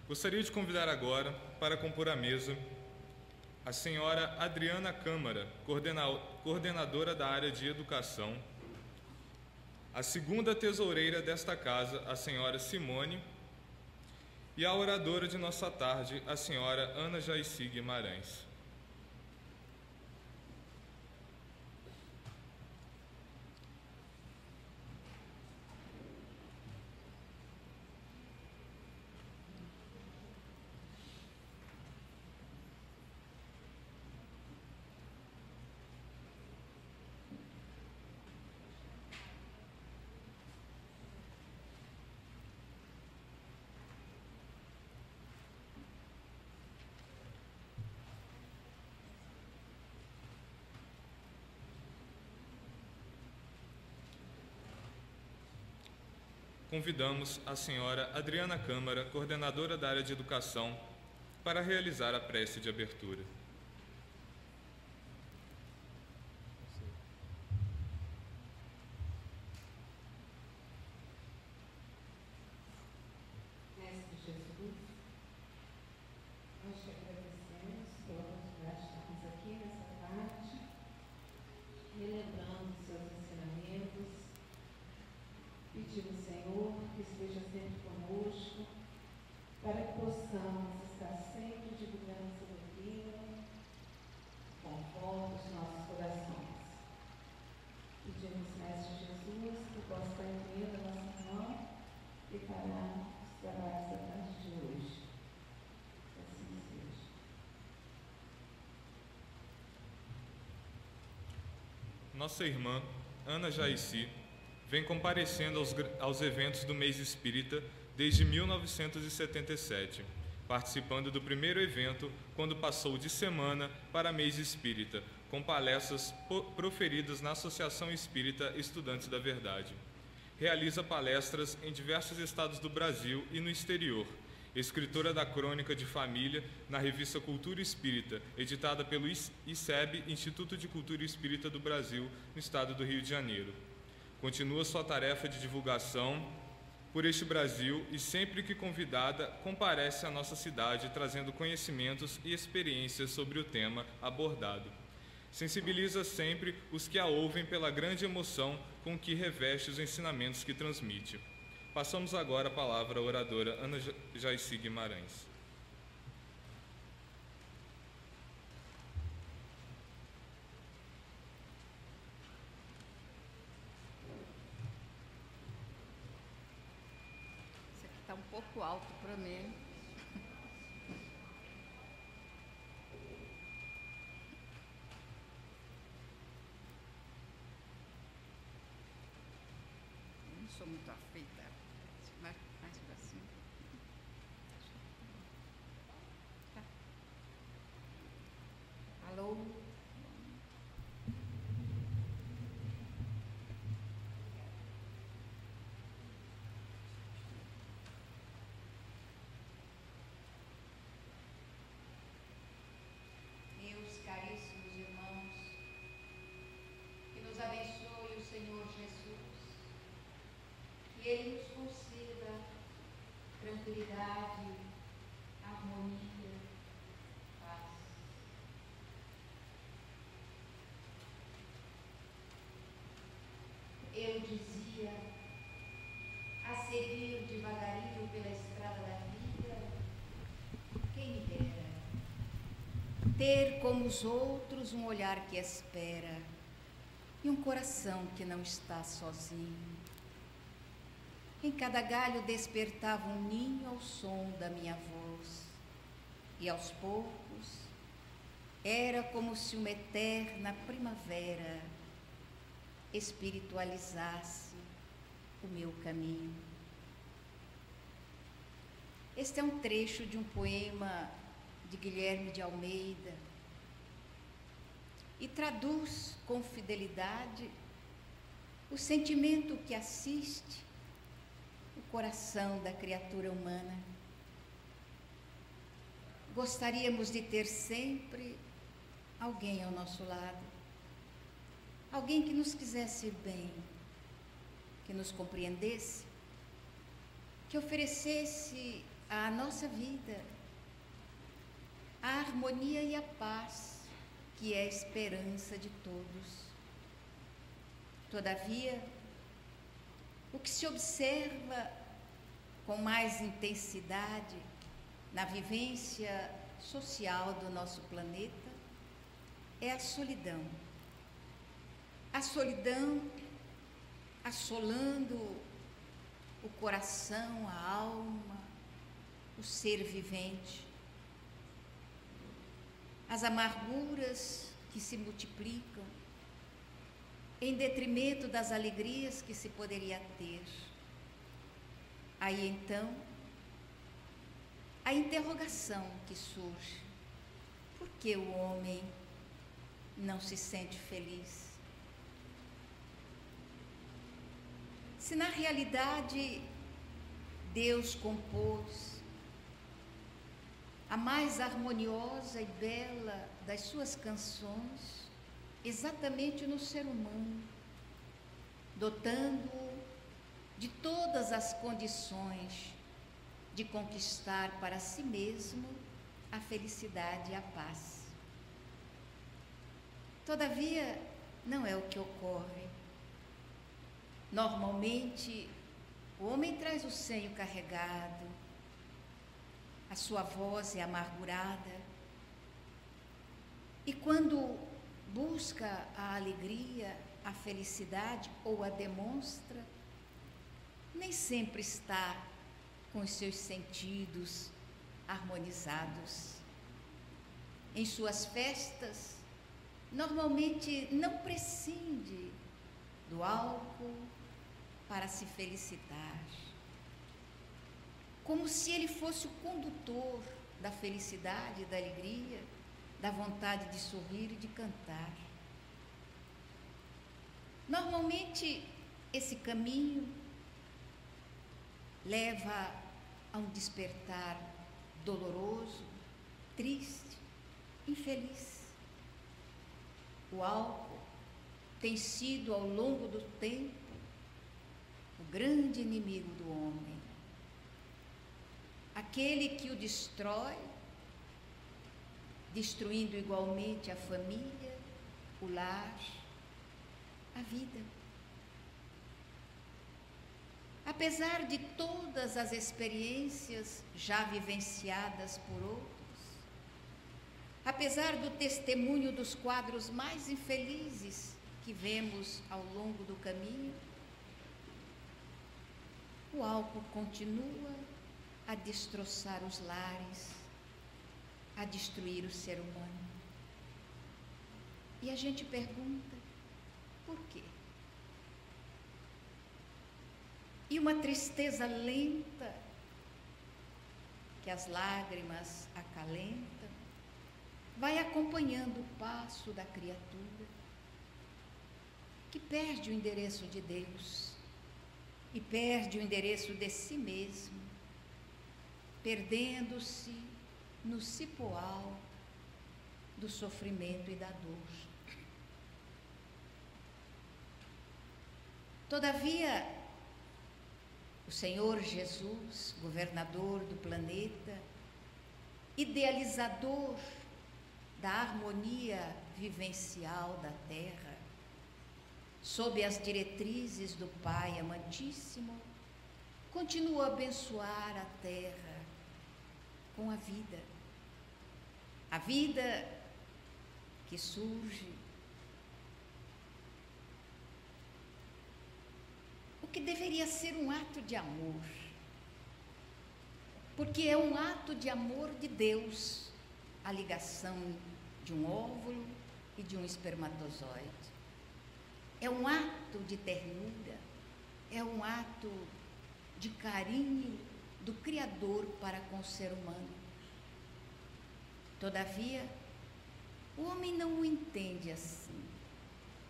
Gostaria de convidar agora, para compor a mesa, a senhora Adriana Câmara, coordenadora da área de educação, a segunda tesoureira desta casa, a senhora Simone, e a oradora de nossa tarde, a senhora Ana Jaicy Guimarães. Convidamos a senhora Adriana Câmara, coordenadora da área de educação, para realizar a prece de abertura. Mestre Jesus, nós te agradecemos por estarmos aqui nessa tarde, relembrando seus ensinamentos. Pedimos, Senhor, que esteja sempre conosco, para que possamos estar sempre divulgando essa doutrina, conforme os nossos corações. Pedimos, Mestre Jesus, que possa estar incluindo a nossa mão e parar os trabalhos da tarde de hoje. Assim seja. Nossa irmã, Ana Jaicy, vem comparecendo aos eventos do Mês Espírita desde 1977, participando do primeiro evento quando passou de semana para Mês Espírita, com palestras proferidas na Associação Espírita Estudantes da Verdade. Realiza palestras em diversos estados do Brasil e no exterior. Escritora da Crônica de Família na revista Cultura Espírita, editada pelo ICEB, Instituto de Cultura Espírita do Brasil, no estado do Rio de Janeiro. Continua sua tarefa de divulgação por este Brasil e, sempre que convidada, comparece à nossa cidade trazendo conhecimentos e experiências sobre o tema abordado. Sensibiliza sempre os que a ouvem pela grande emoção com que reveste os ensinamentos que transmite. Passamos agora a palavra à oradora Ana Jaicy Guimarães. Está um pouco alto para mim. Eu não sou muito afeita. Mais para cima. Tá. Alô? Meus caríssimos irmãos, que nos abençoe o Senhor Jesus, que Ele nos conceda tranquilidade, harmonia, paz. Eu dizia, a seguir devagarinho pela estrada da vida, quem me dera ter como os outros um olhar que espera e um coração que não está sozinho. Em cada galho despertava um ninho ao som da minha voz, e aos poucos era como se uma eterna primavera espiritualizasse o meu caminho. Este é um trecho de um poema de Guilherme de Almeida e traduz com fidelidade o sentimento que assiste o coração da criatura humana. Gostaríamos de ter sempre alguém ao nosso lado, alguém que nos quisesse bem, que nos compreendesse, que oferecesse à nossa vida a harmonia e a paz, que é a esperança de todos. Todavia, o que se observa com mais intensidade na vivência social do nosso planeta é a solidão. A solidão assolando o coração, a alma, o ser vivente. As amarguras que se multiplicam em detrimento das alegrias que se poderia ter. Aí então, a interrogação que surge: por que o homem não se sente feliz? Se na realidade Deus compôs a mais harmoniosa e bela das suas canções exatamente no ser humano, dotando-o de todas as condições de conquistar para si mesmo a felicidade e a paz. Todavia, não é o que ocorre. Normalmente, o homem traz o senho carregado, a sua voz é amargurada, e quando busca a alegria, a felicidade ou a demonstra, nem sempre está com os seus sentidos harmonizados. Em suas festas, normalmente não prescinde do álcool para se felicitar, como se ele fosse o condutor da felicidade, da alegria, da vontade de sorrir e de cantar. Normalmente, esse caminho leva a um despertar doloroso, triste, infeliz. O álcool tem sido, ao longo do tempo, o grande inimigo do homem, aquele que o destrói, destruindo igualmente a família, o lar, a vida. Apesar de todas as experiências já vivenciadas por outros, apesar do testemunho dos quadros mais infelizes que vemos ao longo do caminho, o álcool continua a destroçar os lares, a destruir o ser humano. E a gente pergunta, por quê? E uma tristeza lenta, que as lágrimas acalentam, vai acompanhando o passo da criatura, que perde o endereço de Deus e perde o endereço de si mesmo, perdendo-se no cipoal do sofrimento e da dor. Todavia, o Senhor Jesus, governador do planeta, idealizador da harmonia vivencial da Terra, sob as diretrizes do Pai amantíssimo, continua a abençoar a Terra com a vida. A vida que surge, o que deveria ser um ato de amor, porque é um ato de amor de Deus, a ligação de um óvulo e de um espermatozoide. É um ato de ternura, é um ato de carinho do Criador para com o ser humano. Todavia, o homem não o entende assim,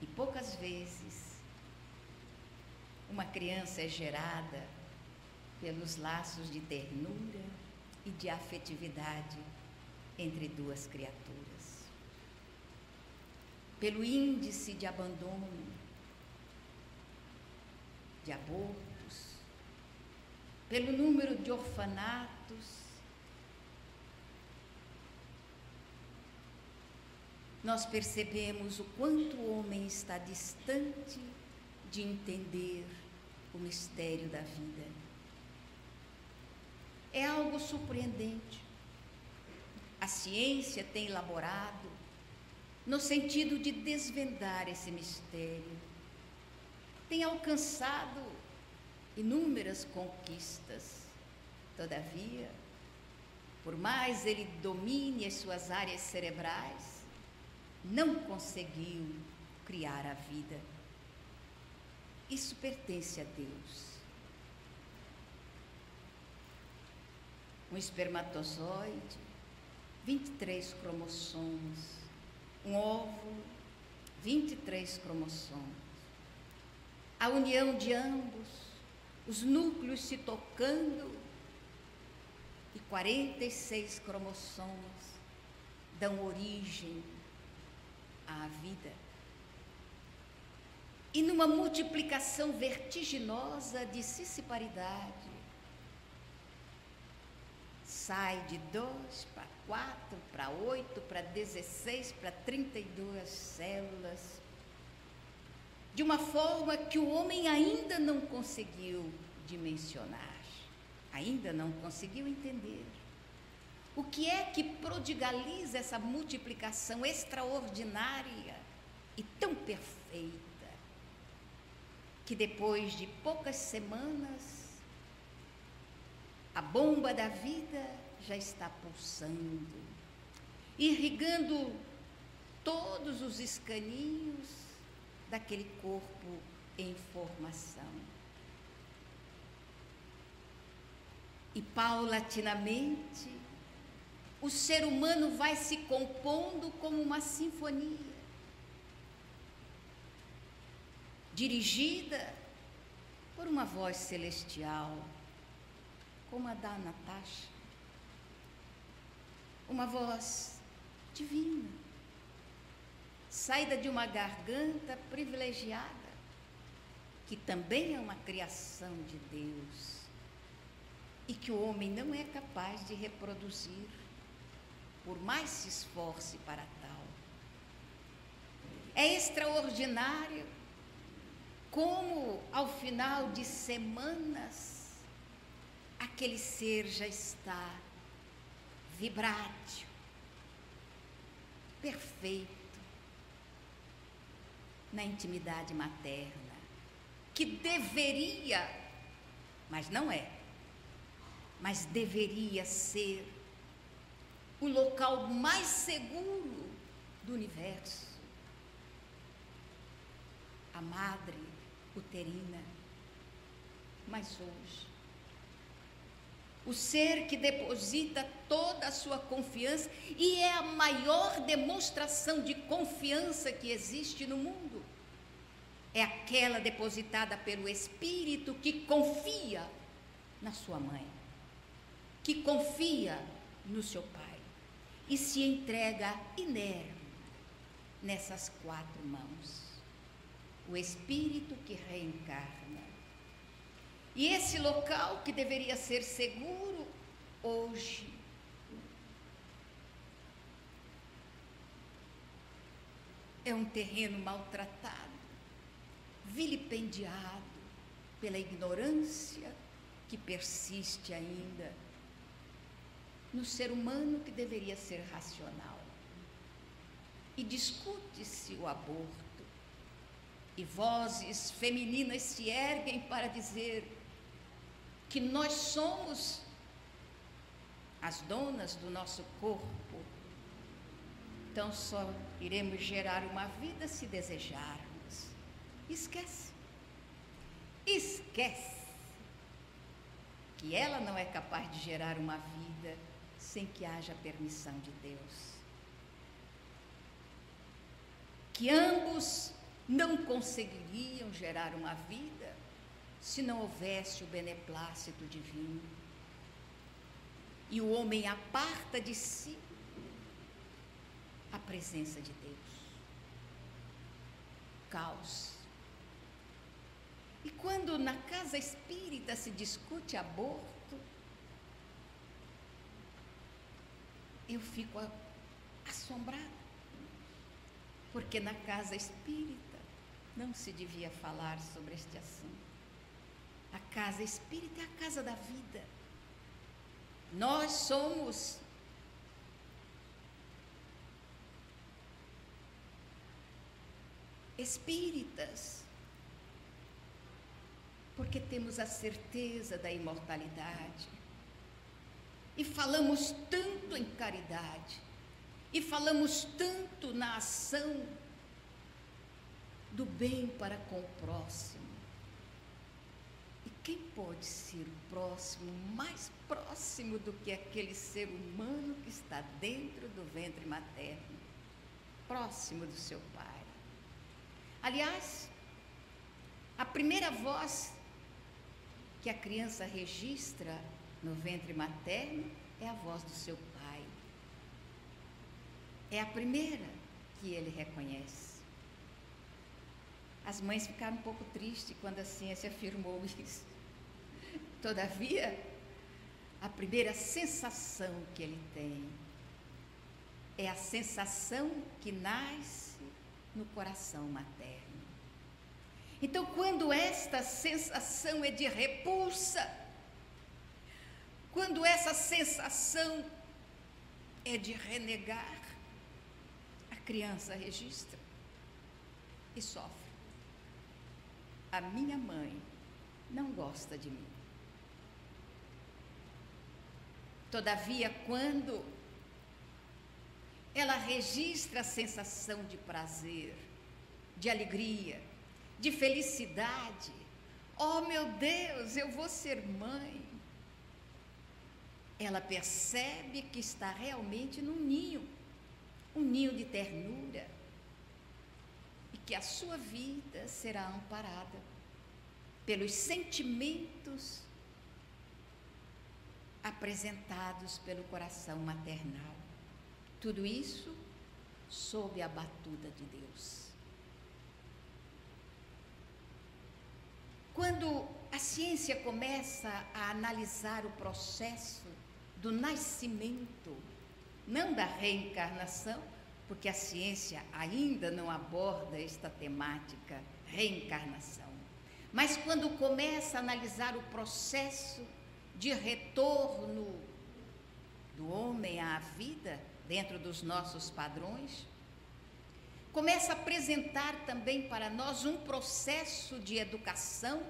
e poucas vezes uma criança é gerada pelos laços de ternura e de afetividade entre duas criaturas. Pelo índice de abandono, de abortos, pelo número de orfanatos, nós percebemos o quanto o homem está distante de entender o mistério da vida. É algo surpreendente. A ciência tem elaborado no sentido de desvendar esse mistério. Tem alcançado inúmeras conquistas. Todavia, por mais ele domine as suas áreas cerebrais, não conseguiu criar a vida. Isso pertence a Deus. Um espermatozoide, 23 cromossomos. Um óvulo, 23 cromossomos. A união de ambos, os núcleos se tocando, e 46 cromossomos dão origem à vida. E numa multiplicação vertiginosa de cisparidade, sai de 2 para 4, para 8, para 16, para 32 células, de uma forma que o homem ainda não conseguiu dimensionar, ainda não conseguiu entender. O que é que prodigaliza essa multiplicação extraordinária e tão perfeita, que depois de poucas semanas, a bomba da vida já está pulsando, irrigando todos os escaninhos daquele corpo em formação. E paulatinamente, o ser humano vai se compondo como uma sinfonia, dirigida por uma voz celestial, como a da Natasha, uma voz divina, saída de uma garganta privilegiada, que também é uma criação de Deus, e que o homem não é capaz de reproduzir, por mais se esforce para tal. É extraordinário como, ao final de semanas, aquele ser já está vibrátil, perfeito, na intimidade materna, que deveria, mas não é, mas deveria ser o local mais seguro do universo. A madre uterina. Mas hoje, o ser que deposita toda a sua confiança, e é a maior demonstração de confiança que existe no mundo, é aquela depositada pelo Espírito que confia na sua mãe, que confia no seu pai, e se entrega inerme nessas 4 mãos. O Espírito que reencarna. E esse local que deveria ser seguro, hoje, é um terreno maltratado, vilipendiado pela ignorância que persiste ainda no ser humano que deveria ser racional. E discute-se o aborto, e vozes femininas se erguem para dizer que nós somos as donas do nosso corpo, então só iremos gerar uma vida se desejarmos. Esquece que ela não é capaz de gerar uma vida sem que haja permissão de Deus, que ambos não conseguiriam gerar uma vida se não houvesse o beneplácito divino. E o homem aparta de si a presença de Deus. Caos. E quando na casa espírita se discute aborto, eu fico assombrada, porque na casa espírita não se devia falar sobre este assunto. A casa espírita é a casa da vida. Nós somos espíritas, porque temos a certeza da imortalidade. E falamos tanto em caridade, e falamos tanto na ação do bem para com o próximo. E quem pode ser o próximo, mais próximo do que aquele ser humano que está dentro do ventre materno, próximo do seu pai? Aliás, a primeira voz que a criança registra no ventre materno é a voz do seu pai. É a primeira que ele reconhece. As mães ficaram um pouco tristes quando a ciência afirmou isso. Todavia, a primeira sensação que ele tem é a sensação que nasce no coração materno. Então, quando esta sensação é de repulsa, quando essa sensação é de renegar, a criança registra e sofre. A minha mãe não gosta de mim. Todavia, quando ela registra a sensação de prazer, de alegria, de felicidade, oh meu Deus, eu vou ser mãe, ela percebe que está realmente num ninho, um ninho de ternura, e que a sua vida será amparada pelos sentimentos apresentados pelo coração maternal. Tudo isso sob a batuta de Deus. Quando a ciência começa a analisar o processo do nascimento, não da reencarnação, porque a ciência ainda não aborda esta temática, reencarnação, mas quando começa a analisar o processo de retorno do homem à vida, dentro dos nossos padrões, começa a apresentar também para nós um processo de educação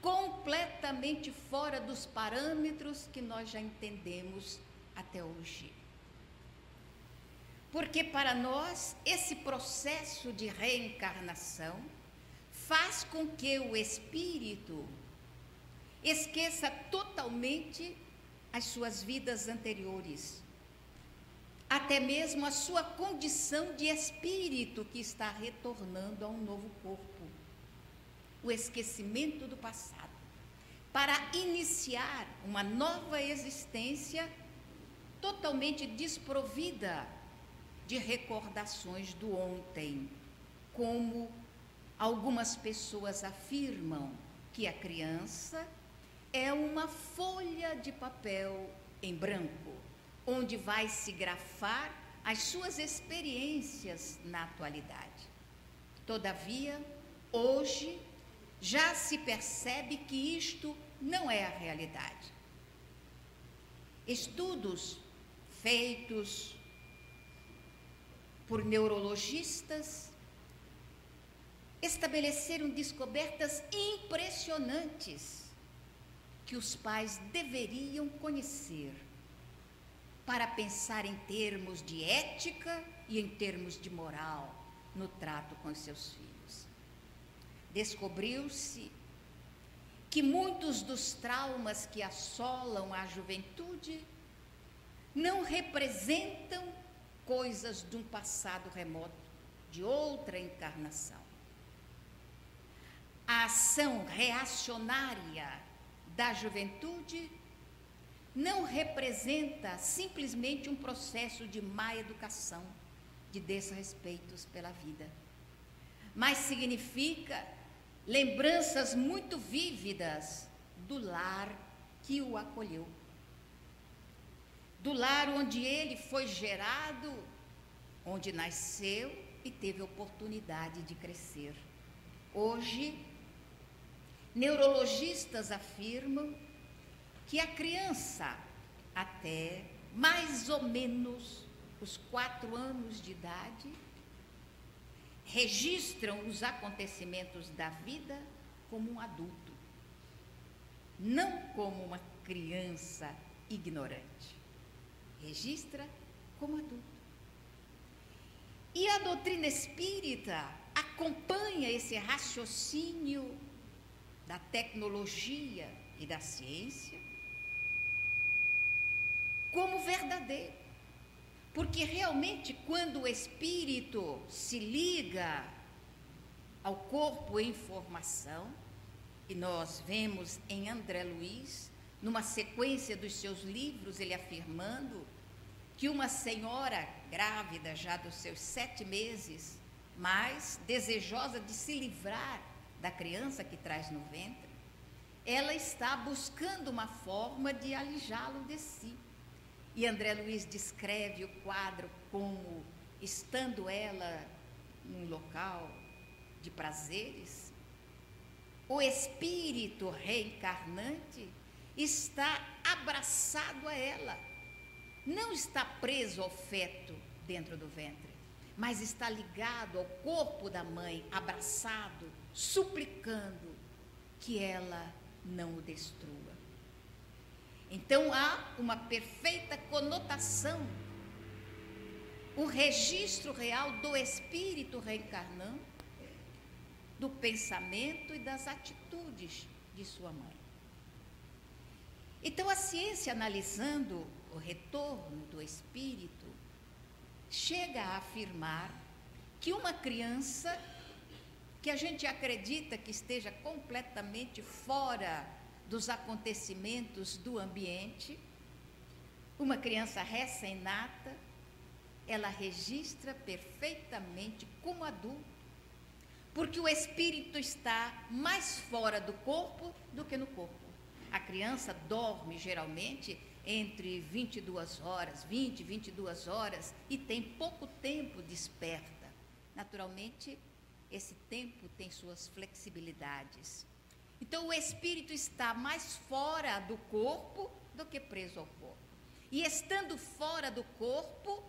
completamente fora dos parâmetros que nós já entendemos até hoje. Porque para nós, esse processo de reencarnação faz com que o espírito esqueça totalmente as suas vidas anteriores, até mesmo a sua condição de espírito que está retornando a um novo corpo. O esquecimento do passado, para iniciar uma nova existência totalmente desprovida de recordações do ontem, como algumas pessoas afirmam que a criança é uma folha de papel em branco, onde vai se grafar as suas experiências na atualidade. Todavia, hoje, já se percebe que isto não é a realidade. Estudos feitos por neurologistas estabeleceram descobertas impressionantes que os pais deveriam conhecer para pensar em termos de ética e em termos de moral no trato com os seus filhos. Descobriu-se que muitos dos traumas que assolam a juventude não representam coisas de um passado remoto, de outra encarnação. A ação reacionária da juventude não representa simplesmente um processo de má educação, de desrespeitos pela vida, mas significa lembranças muito vívidas do lar que o acolheu, do lar onde ele foi gerado, onde nasceu e teve oportunidade de crescer. Hoje, neurologistas afirmam que a criança, até mais ou menos os 4 anos de idade, registram os acontecimentos da vida como um adulto, não como uma criança ignorante. Registra como adulto. E a doutrina espírita acompanha esse raciocínio da tecnologia e da ciência como verdadeiro. Porque realmente, quando o espírito se liga ao corpo em formação, e nós vemos em André Luiz, numa sequência dos seus livros, ele afirmando que uma senhora grávida já dos seus 7 meses, mas desejosa de se livrar da criança que traz no ventre, ela está buscando uma forma de alijá-lo de si. E André Luiz descreve o quadro como, estando ela num local de prazeres, o espírito reencarnante está abraçado a ela, não está preso ao feto dentro do ventre, mas está ligado ao corpo da mãe, abraçado, suplicando que ela não o destrua. Então há uma perfeita conotação, o registro real do espírito reencarnando, do pensamento e das atitudes de sua mãe. Então a ciência, analisando o retorno do espírito, chega a afirmar que uma criança que a gente acredita que esteja completamente fora dos acontecimentos do ambiente, uma criança recém-nata, ela registra perfeitamente como adulto, porque o espírito está mais fora do corpo do que no corpo. A criança dorme geralmente entre 22 horas, 22 horas, e tem pouco tempo desperta. Naturalmente, esse tempo tem suas flexibilidades. Então, o espírito está mais fora do corpo do que preso ao corpo. E estando fora do corpo,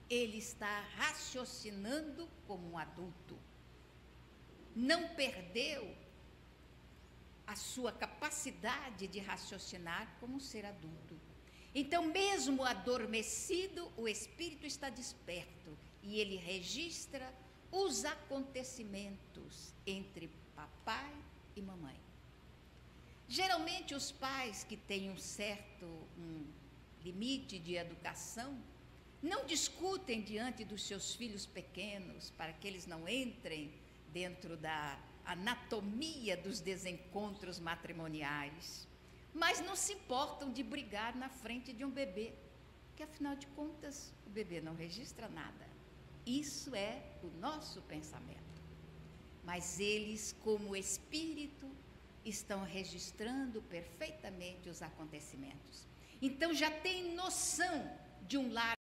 ele está raciocinando como um adulto. Não perdeu a sua capacidade de raciocinar como um ser adulto. Então, mesmo adormecido, o espírito está desperto e ele registra os acontecimentos entre papai e mamãe. Geralmente, os pais que têm um certo limite de educação não discutem diante dos seus filhos pequenos para que eles não entrem dentro da anatomia dos desencontros matrimoniais, mas não se importam de brigar na frente de um bebê, que afinal de contas o bebê não registra nada. Isso é o nosso pensamento. Mas eles, como espírito, estão registrando perfeitamente os acontecimentos. Então já tem noção de um lar